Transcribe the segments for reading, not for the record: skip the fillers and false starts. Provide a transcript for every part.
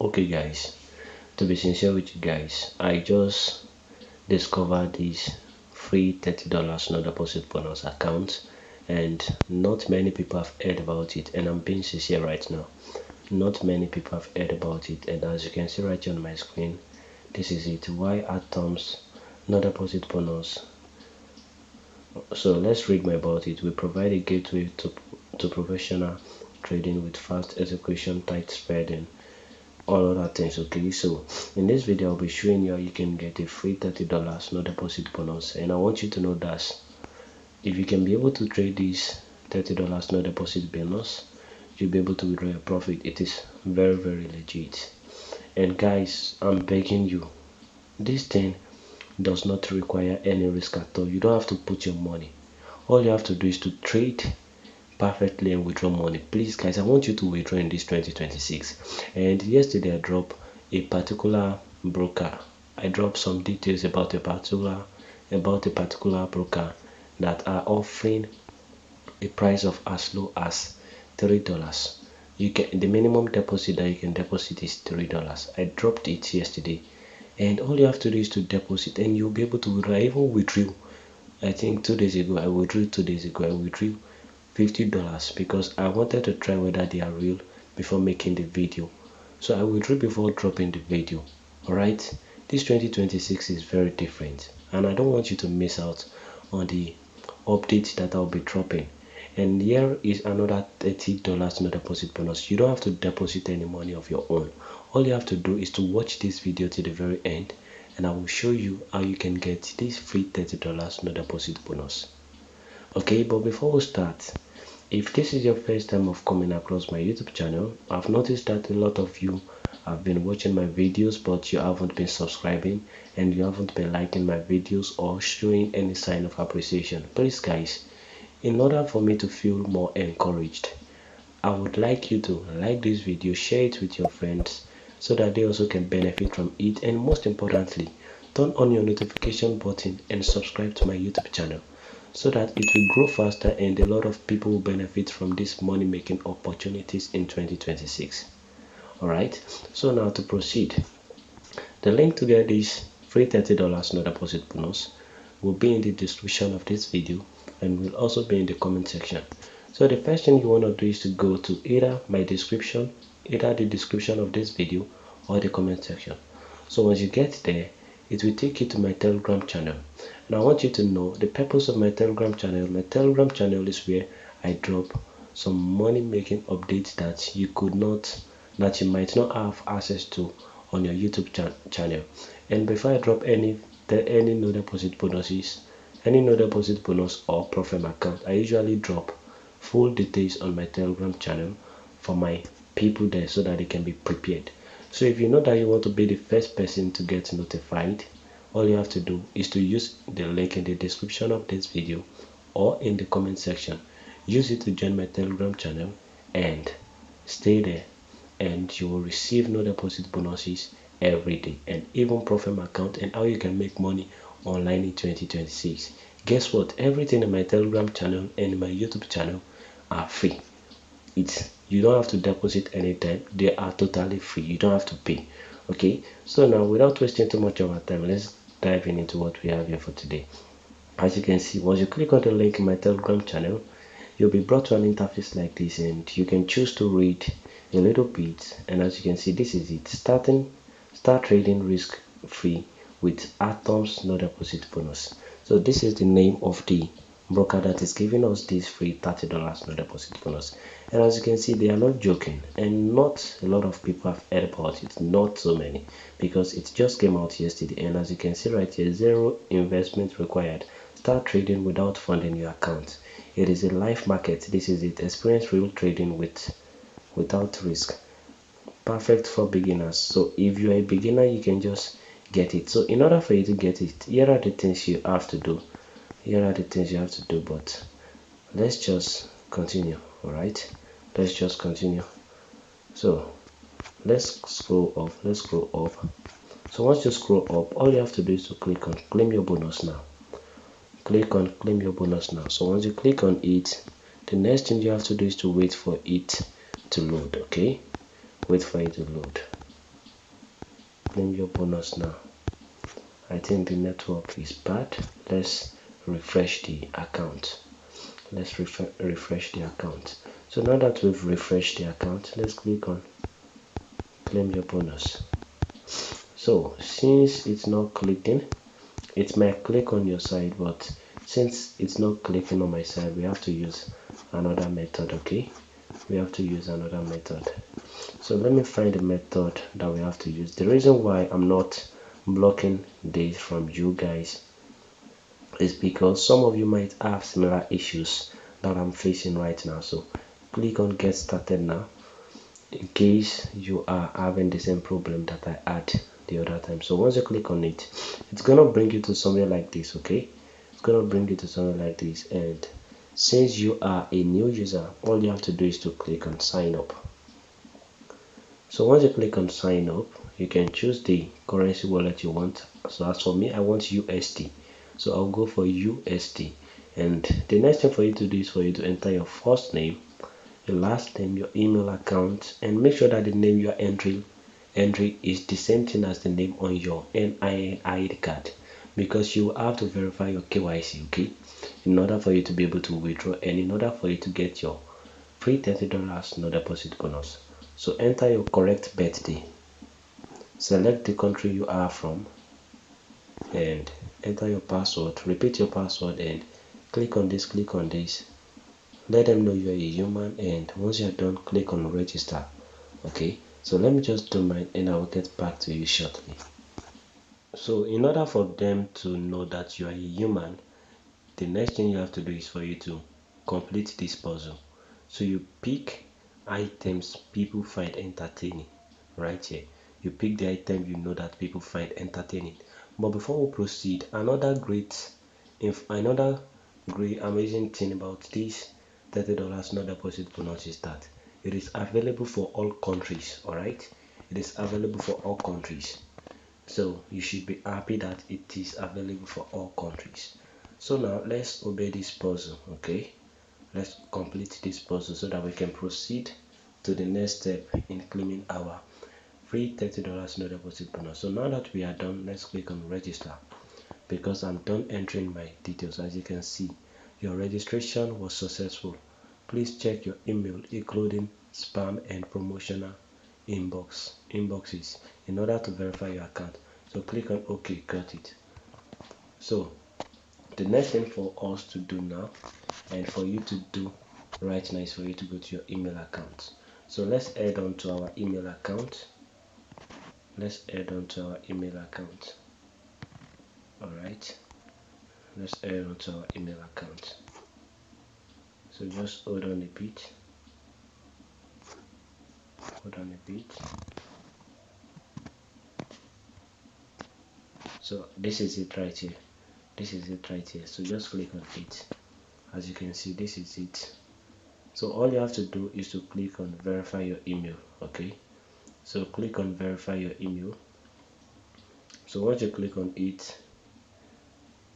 Okay guys, to be sincere with you guys, I just discovered this free $30 no deposit bonus account, and not many people have heard about it, and I'm being sincere right now. Not many people have heard about it, and as you can see right here on my screen, this is it. Why atoms no deposit bonus? So let's read more about it. We provide a gateway to professional trading with fast execution, tight spreading, all other things. Okay, so in this video I'll be showing you how you can get a free $30 no deposit bonus, and I want you to know that if you can be able to trade this $30 no deposit bonus, you'll be able to withdraw your profit. It is very legit. And guys, I'm begging you, this thing does not require any risk at all. You don't have to put your money. All you have to do is to trade perfectly and withdraw money. Please guys, I want you to withdraw in this 2026. And yesterday I dropped a particular broker. I dropped some details about a particular broker that are offering a price of as low as $3. The minimum deposit that you can deposit is $3. I dropped it yesterday, and all you have to do is to deposit, and you'll be able to withdraw. I even withdrew, I think 2 days ago. I withdrew $50 because I wanted to try whether they are real before making the video. So I withdrew before dropping the video. Alright, this 2026 is very different, and I don't want you to miss out on the updates that I'll be dropping. And here is another $30 no deposit bonus. You don't have to deposit any money of your own. All you have to do is to watch this video to the very end, and I will show you how you can get this free $30 no deposit bonus. Okay, but before we start, if this is your first time of coming across my YouTube channel, I've noticed that a lot of you have been watching my videos, but you haven't been subscribing and you haven't been liking my videos or showing any sign of appreciation. Please guys, in order for me to feel more encouraged, I would like you to like this video, share it with your friends so that they also can benefit from it, and most importantly, turn on your notification button and subscribe to my YouTube channel so that it will grow faster and a lot of people will benefit from these money making opportunities in 2026. Alright, so now to proceed, the link to get this free $30 no deposit bonus will be in the description of this video and will also be in the comment section. So the first thing you want to do is to go to either the description of this video or the comment section. So once you get there, it will take you to my Telegram channel. And I want you to know the purpose of my Telegram channel. My Telegram channel is where I drop some money making updates that you might not have access to on your YouTube channel. And before I drop any no deposit bonus or profit account, I usually drop full details on my Telegram channel for my people there so that they can be prepared. So if you know that you want to be the first person to get notified, all you have to do is to use the link in the description of this video or in the comment section. Use it to join my Telegram channel and stay there, and you will receive no deposit bonuses every day, and even profit account, and how you can make money online in 2026. Guess what? Everything in my Telegram channel and in my YouTube channel are free. You don't have to deposit anytime. They are totally free. You don't have to pay. Okay, so now without wasting too much of our time, let's dive into what we have here for today. As you can see, once you click on the link in my Telegram channel, you'll be brought to an interface like this, and you can choose to read a little bit. And as you can see, this is it. Start trading risk free with atoms no deposit bonus. So this is the name of the broker that is giving us this free $30 no deposit bonus. And as you can see, they are not joking, and not a lot of people have heard about it. Not so many, because it just came out yesterday. And as you can see right here, 0 investment required. Start trading without funding your account. It is a live market. This is it. Experience real trading without risk. Perfect for beginners. So if you're a beginner, you can just get it. So in order for you to get it, here are the things you have to do. But let's just continue. All right, let's just continue. So let's scroll up. So once you scroll up, all you have to do is to click on claim your bonus now. So once you click on it, the next thing you have to do is to wait for it to load. Okay, wait for it to load. claim your bonus now. I think the network is bad. Let's refresh the account. Let's refresh the account. So now that we've refreshed the account, let's click on claim your bonus. So since it's not clicking, it might click on your side, but since it's not clicking on my side, we have to use another method. Okay, we have to use another method. So let me find the method that we have to use. The reason why I'm not blocking this from you guys is because some of you might have similar issues that I'm facing right now. So click on get started now in case you are having the same problem that I had the other time. So once you click on it, it's gonna bring you to somewhere like this. Okay, it's gonna bring you to somewhere like this, and since you are a new user, all you have to do is to click on sign up. So once you click on sign up, you can choose the currency wallet you want. So as for me, I want USD, so I'll go for USD. And the next thing for you to do is for you to enter your first name, your last name, your email account, and make sure that the name you are entering is the same thing as the name on your NIN ID card, because you have to verify your KYC, okay, in order for you to be able to withdraw and in order for you to get your free $30 no deposit bonus. So enter your correct birthday, select the country you are from, and enter your password. Repeat your password and click on this, let them know you're a human, and once you're done, click on register. Okay, so let me just do mine and I will get back to you shortly. So in order for them to know that you are a human, the next thing you have to do is for you to complete this puzzle. So you pick items people find entertaining right here. You pick the item you know that people find entertaining. But before we proceed, another great amazing thing about this $30 no deposit bonus is that it is available for all countries. All right, it is available for all countries, so you should be happy that it is available for all countries. So now let's obey this puzzle. Okay, let's complete this puzzle so that we can proceed to the next step in claiming our free $30 no deposit bonus. So now that we are done, let's click on register, because I'm done entering my details. As you can see, your registration was successful. Please check your email, including spam and promotional inboxes, in order to verify your account. So click on OK. Got it. So the next thing for us to do now, and for you to do right now, is for you to go to your email account. So let's add on to our email account. All right, let's add on to our email account. So just hold on a bit. So this is it right here. So just click on it. As you can see, this is it. So all you have to do is to click on verify your email. Okay, so click on verify your email. So once you click on it,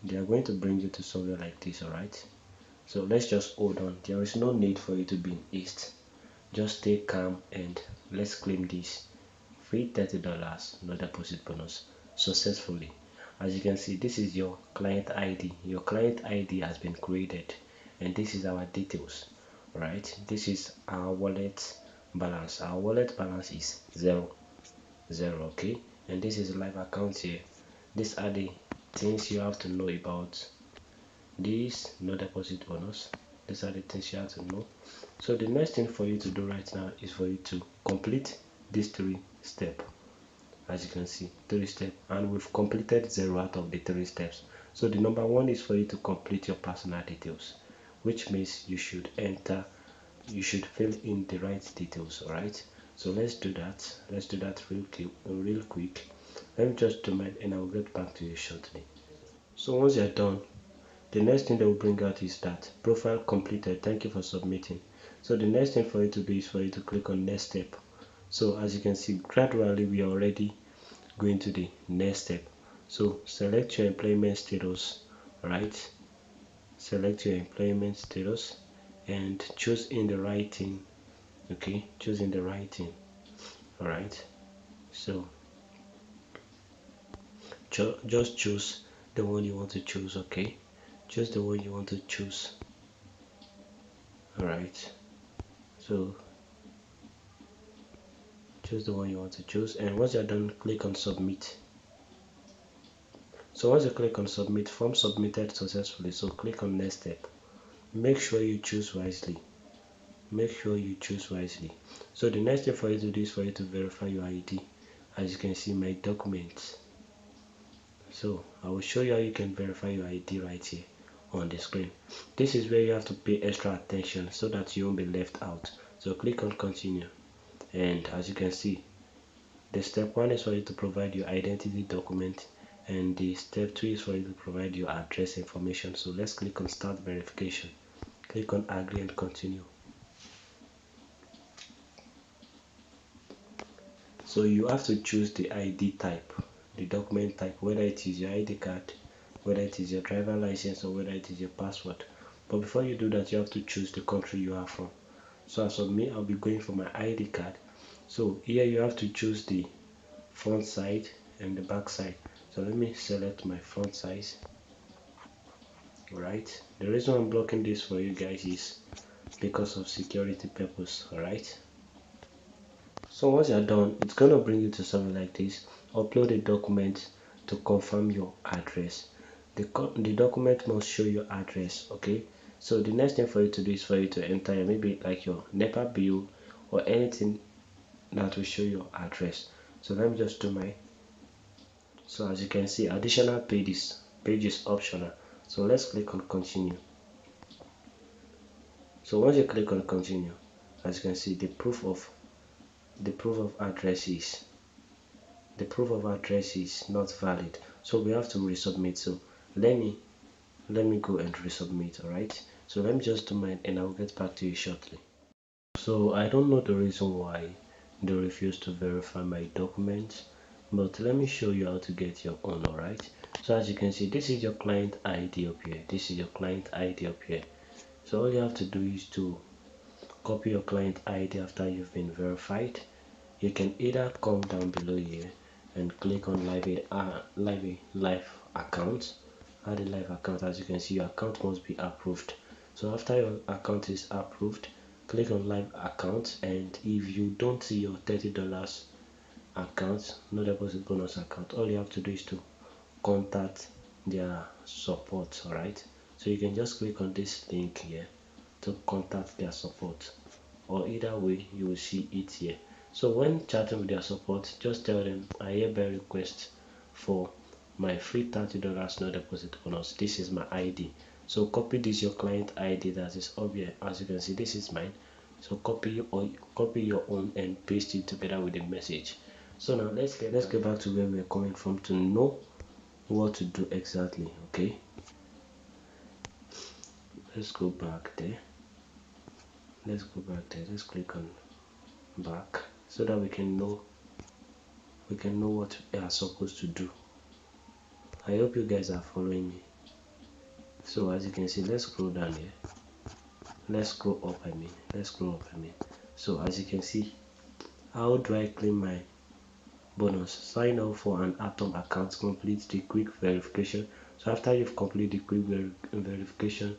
they are going to bring you to somewhere like this. All right, so let's just hold on. There is no need for you to be in haste. Just stay calm and let's claim this free $30 no deposit bonus successfully. As you can see, this is your client ID. Your client ID has been created, and this is our details. Right, this is our wallet balance. Our wallet balance is 0. Okay, and this is live account here. These are the things you have to know about this no deposit bonus. These are the things you have to know. So the next thing for you to do right now is for you to complete this 3 step. As you can see, 3 steps, and we've completed 0 out of the 3 steps. So the number 1 is for you to complete your personal details, which means you should fill in the right details. All right, so let's do that real quick. Let me just do mine and I will get back to you shortly. So once you're done, the next thing they will bring out is that profile completed, thank you for submitting. So the next thing for you to do is for you to click on next step. So as you can see, gradually we are already going to the next step. So select your employment status. Right, select your employment status and choose in the right thing. Okay, choose in the right thing. All right, so just choose the one you want to choose. Okay, choose the one you want to choose. All right, so choose the one you want to choose, and once you're done, click on submit. So once you click on submit, form submitted successfully. So click on next step. Make sure you choose wisely. Make sure you choose wisely. So the next step for you to do is for you to verify your ID. As you can see, my documents. So I will show you how you can verify your ID right here on the screen. This is where you have to pay extra attention so that you won't be left out. So click on continue, and as you can see, the step 1 is for you to provide your identity document, and the step 2 is for you to provide your address information. So let's click on start verification. Click on agree and continue. So you have to choose the ID type, the document type, whether it is your ID card, whether it is your driver license, or whether it is your passport. But before you do that, you have to choose the country you are from. So as for me, I'll be going for my ID card. So here you have to choose the front side and the back side. So let me select my front size. Alright, the reason I'm blocking this for you guys is because of security purpose. Alright, so once you're done, it's gonna bring you to something like this. Upload a document to confirm your address. The document must show your address. Okay, so the next thing for you to do is for you to enter maybe like your NEPA bill or anything that will show your address. So let me just do mine. So as you can see, additional page is optional. So let's click on continue. So once you click on continue, as you can see, the proof of address is not valid, so we have to resubmit. So let me go and resubmit. All right, so let me just do mine and I'll get back to you shortly. So I don't know the reason why they refuse to verify my documents, but let me show you how to get your own. All right, so as you can see, this is your client ID up here. So all you have to do is to copy your client ID after you've been verified. You can either come down below here and click on live account. Add a live account. As you can see, your account must be approved. So after your account is approved, click on live account, and if you don't see your $30 account, no deposit bonus account, all you have to do is to contact their support. All right, so you can just click on this link here to contact their support, or either way you will see it here. So when chatting with their support, just tell them I hereby request for my free $30 no deposit bonus. This is my ID. So copy this your client ID that is up here. As you can see, this is mine. So copy your own and paste it together with the message. So now let's get back to where we're coming from to know what to do exactly. Okay, let's go back there. Let's click on back so that we can know what we are supposed to do. I hope you guys are following me. So as you can see, let's scroll down here. Let's scroll up. So as you can see, how do I claim my bonus? Sign up for an Atom account, complete the quick verification. So after you've completed the quick verification,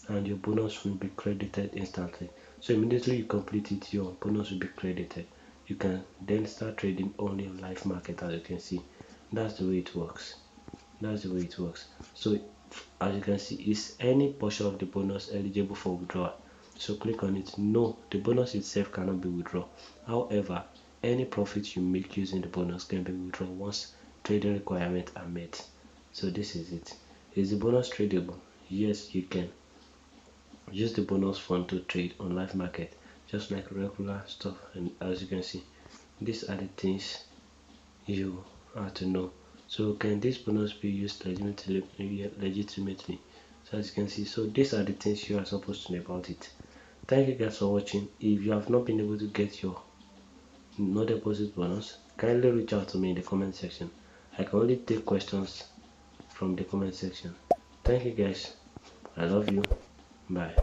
and your bonus will be credited instantly. So immediately you complete it, your bonus will be credited. You can then start trading only on live market. As you can see, that's the way it works. So as you can see, is any portion of the bonus eligible for withdrawal? So click on it. No, the bonus itself cannot be withdrawn. However, any profit you make using the bonus can be withdrawn once trading requirements are met. So this is it. Is the bonus tradable? Yes, you can use the bonus fund to trade on live market just like regular stuff. And as you can see, these are the things you have to know. So can this bonus be used legitimately? So as you can see, so these are the things you are supposed to know about it. Thank you guys for watching. If you have not been able to get your no deposit bonus, kindly reach out to me in the comment section. I can only take questions from the comment section. Thank you guys. I love you. Bye.